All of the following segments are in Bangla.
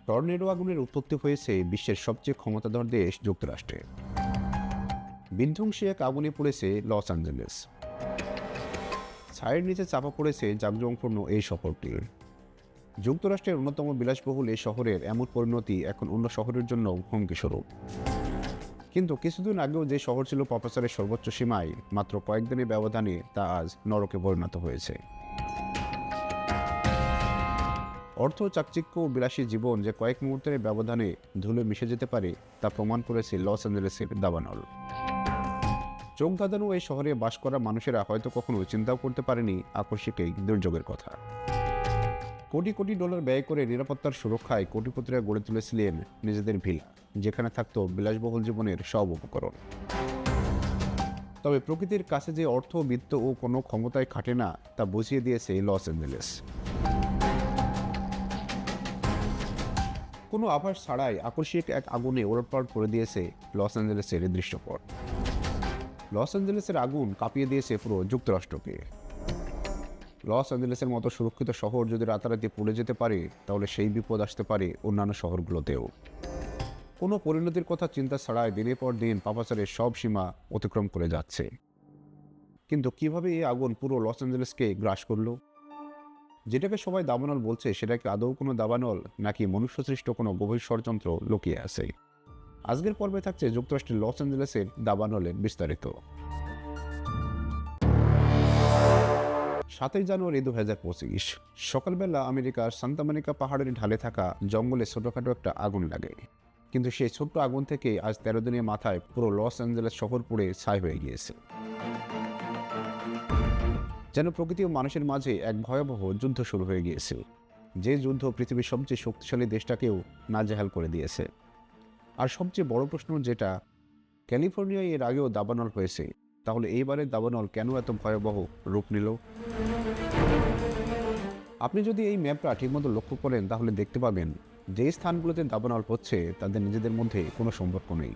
টর্নেডো আগুনের উৎপত্তি হয়েছে বিশ্বের সবচেয়ে ক্ষমতাধর দেশ যুক্তরাষ্ট্রে। বিধ্বংসী এক আগুনে পড়েছে লস অ্যাঞ্জেলেস। ছায়ের নিচে চাপা পড়েছে জাঁকজমকপূর্ণ এই শহরটি। যুক্তরাষ্ট্রের অন্যতম বিলাসবহুল এই শহরের এমন পরিণতি এখন অন্য শহরের জন্য হুমকিস্বরূপ। কিন্তু কিছুদিন আগেও যে শহর ছিল প্রপাচারের সর্বোচ্চ সীমায়, মাত্র কয়েকদিনের ব্যবধানে তা আজ নরকে পরিণত হয়েছে। অর্থ, চাকচিক্য ও বিলাসী জীবন যে কয়েক মুহূর্তের ব্যবধানে ধুলো মিশে যেতে পারে তা প্রমাণ করেছে লস অ্যাঞ্জেলেসের দাবানল। চোখ ধাঁধানো এই শহরে বাস করা মানুষেরা হয়তো কখনো চিন্তাও করতে পারেনি আকস্মিক এই দুর্যোগের কথা। কোটি কোটি ডলার ব্যয় করে নিরাপত্তার সুরক্ষায় কোটিপতিরা গড়ে তুলেছিলেন নিজেদের ভিলা, যেখানে থাকতো বিলাসবহুল জীবনের সব উপকরণ। তবে প্রকৃতির কাছে যে অর্থ, বিত্ত ও কোনো ক্ষমতায় খাটে না তা বুঝিয়ে দিয়েছে লস অ্যাঞ্জেলেস। কোনো আভাস ছাড়াই আকস্মিক এক আগুনে ওলটপালট করে দিয়েছে লস অ্যাঞ্জেলেসের দৃশ্যপট। লস অ্যাঞ্জেলেসের আগুন কাঁপিয়ে দিয়েছে পুরো যুক্তরাষ্ট্রকে। লস অ্যাঞ্জেলেসের মতো সুরক্ষিত শহর যদি রাতারাতি পুড়ে যেতে পারে, তাহলে সেই বিপদ আসতে পারে অন্যান্য শহরগুলোতেও। কোনো পরিণতির কথা চিন্তা ছাড়াই দিনের পর দিন পাপাচারের সব সীমা অতিক্রম করে যাচ্ছে। কিন্তু কিভাবে এই আগুন পুরো লস অ্যাঞ্জেলেসকে গ্রাস করলো? যেটাকে সবাই দাবানল বলছে, সেটা কি আদৌ কোনো দাবানল, নাকি মনুষ্যসৃষ্ট কোনো গভীর ষড়যন্ত্র লুকিয়ে আছে? আজকের পর্বে থাকছে যুক্তরাষ্ট্রের লস অ্যাঞ্জেলেসের দাবানলের বিস্তারিত। 7 জানুয়ারি 2025 সকালবেলা আমেরিকার সান্তা মনিকা পাহাড়ের ঢালে থাকা জঙ্গলে ছোটখাটো একটা আগুন লাগে। কিন্তু সেই ছোট্ট আগুন থেকে আজ 13 দিনের মাথায় পুরো লস অ্যাঞ্জেলেস শহর পুড়ে ছাই হয়ে গিয়েছে। যেন প্রকৃতি ও মানুষের মাঝে এক ভয়াবহ যুদ্ধ শুরু হয়ে গিয়েছে, যে যুদ্ধ পৃথিবীর সবচেয়ে শক্তিশালী দেশটাকেও নাজেহাল করে দিয়েছে। আর সবচেয়ে বড় প্রশ্ন যেটা, ক্যালিফোর্নিয়ায় এর আগেও দাবানল হয়েছে, তাহলে এইবারের দাবানল কেন এত ভয়াবহ রূপ নিল? আপনি যদি এই ম্যাপটা ঠিকমতো লক্ষ্য করেন, তাহলে দেখতে পাবেন যে স্থানগুলোতে দাবানল হচ্ছে তাদের নিজেদের মধ্যে কোনো সম্পর্ক নেই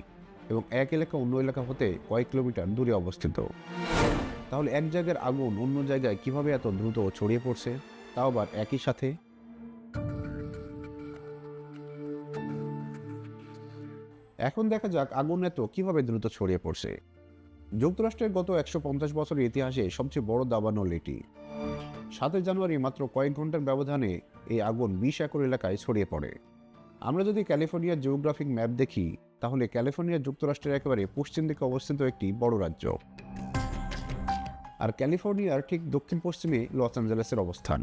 এবং এক এলাকা অন্য এলাকা হতে কয়েক কিলোমিটার দূরে অবস্থিত। তাহলে এক জায়গার আগুন অন্য জায়গায় কিভাবে এত দ্রুত ছড়িয়ে পড়ছে, তাও আবার একই সাথে? এখন দেখা যাক আগুন এত কিভাবে দ্রুত ছড়িয়ে পড়ছে। যুক্তরাষ্ট্রের গত 150 বছরের ইতিহাসে সবচেয়ে বড় দাবানল এটি। 7 জানুয়ারি মাত্র কয়েক ঘন্টার ব্যবধানে এই আগুন 20 একর এলাকায় ছড়িয়ে পড়ে। আমরা যদি ক্যালিফোর্নিয়ার জিওগ্রাফিক ম্যাপ দেখি, তাহলে ক্যালিফোর্নিয়া যুক্তরাষ্ট্রের একেবারে পশ্চিম দিকে অবস্থিত একটি বড় রাজ্য। আর ক্যালিফোর্নিয়ার ঠিক দক্ষিণ পশ্চিমে লস অ্যাঞ্জেলেসের অবস্থান।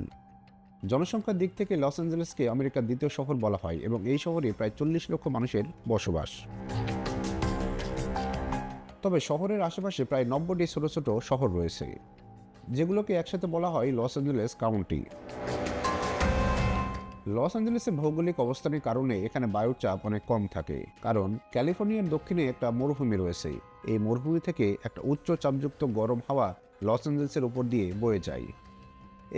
জনসংখ্যার দিক থেকে লস অ্যাঞ্জেলেসকে আমেরিকার দ্বিতীয় শহর বলা হয় এবং এই শহরে প্রায় 40 লক্ষ মানুষের বসবাস। তবে শহরের আশেপাশে প্রায় 90টি ছোট ছোট শহর রয়েছে, যেগুলোকে একসাথে বলা হয় লস অ্যাঞ্জেলেস কাউন্টি। লস অ্যাঞ্জেলেসের ভৌগোলিক অবস্থানের কারণে এখানে বায়ুর চাপ অনেক কম থাকে, কারণ ক্যালিফোর্নিয়ার দক্ষিণে একটা মরুভূমি রয়েছে। এই মরুভূমি থেকে একটা উচ্চ চাপযুক্ত গরম হাওয়া লস অ্যাঞ্জেলেসের উপর দিয়ে বয়ে যায়।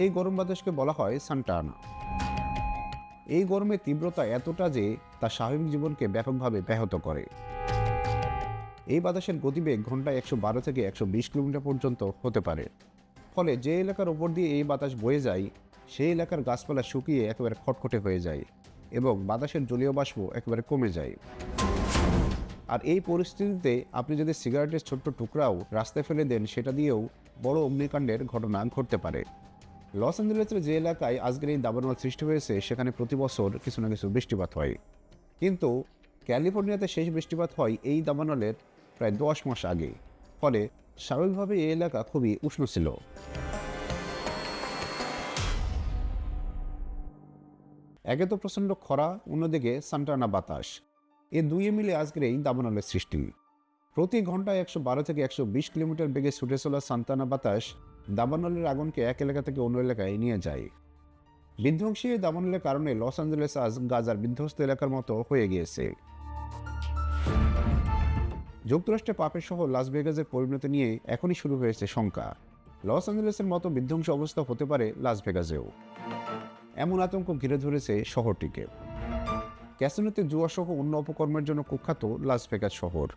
এই গরম বাতাসকে বলা হয় সান্টা আনা। এই গরমের তীব্রতা এতটা যে তা স্বাভাবিক জীবনকে ব্যাপকভাবে ব্যাহত করে। এই বাতাসের গতিবেগ ঘন্টায় 112 থেকে 120 কিলোমিটার পর্যন্ত হতে পারে। ফলে যে এলাকার ওপর দিয়ে এই বাতাস বয়ে যায়, সেই এলাকার গাছপালা শুকিয়ে একেবারে খটখটে হয়ে যায় এবং বাতাসের জলীয় বাষ্প একেবারে কমে যায়। আর এই পরিস্থিতিতে আপনি যদি সিগারেটের ছোট্ট টুকরাও রাস্তায় ফেলে দেন, সেটা দিয়েও বড় অগ্নিকাণ্ডের ঘটনা ঘটতে পারে। লস অ্যাঞ্জেলেসের যে এলাকায় আজকের এই দাবানল সৃষ্টি হয়েছে, সেখানে প্রতি বছর কিছু না কিছু বৃষ্টিপাত হয়। কিন্তু ক্যালিফোর্নিয়াতে শেষ বৃষ্টিপাত হয় এই দাবানলের প্রায় 10 মাস আগে। ফলে স্বাভাবিকভাবে এই এলাকা খুবই উষ্ণ ছিল। একে তো প্রচণ্ড খরা, অন্যদিকে সান্টা আনা বাতাস, এ দুইয়ে মিলে আজকের এই দাবানলের সৃষ্টি। প্রতি ঘন্টায় 112 থেকে 120 কিলোমিটার বেগে ছুটে চলা সান্টা আনা বাতাস দাবানলের আগুনকে এক এলাকা থেকে অন্য এলাকায় নিয়ে যায়। বিধ্বংসী এই দাবানলের কারণে লস অ্যাঞ্জেলেস আজ গাজার বিধ্বস্ত এলাকার মতো হয়ে গিয়েছে। যুক্তরাষ্ট্রে পাপের শহর লাস ভেগাসের পরিণতি নিয়ে এখনই শুরু হয়েছে শঙ্কা। লস অ্যাঞ্জেলেসের মতো বিধ্বংসী অবস্থা হতে পারে লাস ভেগাসেও। এমন আতঙ্ক ঘিরে ধরেছে শহরটিকে। ক্যাসিনোতে জুয়াসহ অন্য অপকর্মের জন্য কুখ্যাত লাস ভেগাস শহর।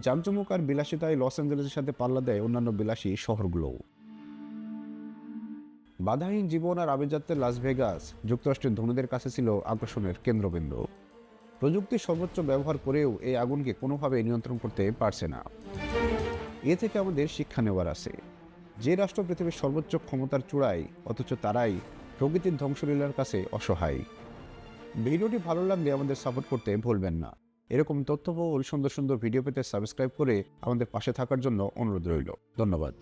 জাঁকজমক আর বিলাসিতায় লস অ্যাঞ্জেলেসের সাথে পাল্লা দেয় অন্যান্য বিলাসী শহরগুলোও। বাধাহীন জীবন আর আভিজাত্যের লাস ভেগাস যুক্তরাষ্ট্রের ধনীদের কাছে ছিল আকর্ষণের কেন্দ্রবিন্দু। প্রযুক্তির সর্বোচ্চ ব্যবহার করেও এই আগুনকে কোনোভাবে নিয়ন্ত্রণ করতে পারছে না। এ থেকে আমাদের শিক্ষা নেওয়ার আছে। যে রাষ্ট্র পৃথিবীর সর্বোচ্চ ক্ষমতার চূড়ায়, অথচ তারাই প্রকৃতির ধ্বংসলীলার কাছে অসহায়। ভিডিওটি ভালো লাগলে আমাদের সাপোর্ট করতে ভুলবেন না। এরকম তথ্যবহুল সুন্দর সুন্দর ভিডিও পেতে সাবস্ক্রাইব করে আমাদের পাশে থাকার জন্য অনুরোধ রইল। ধন্যবাদ।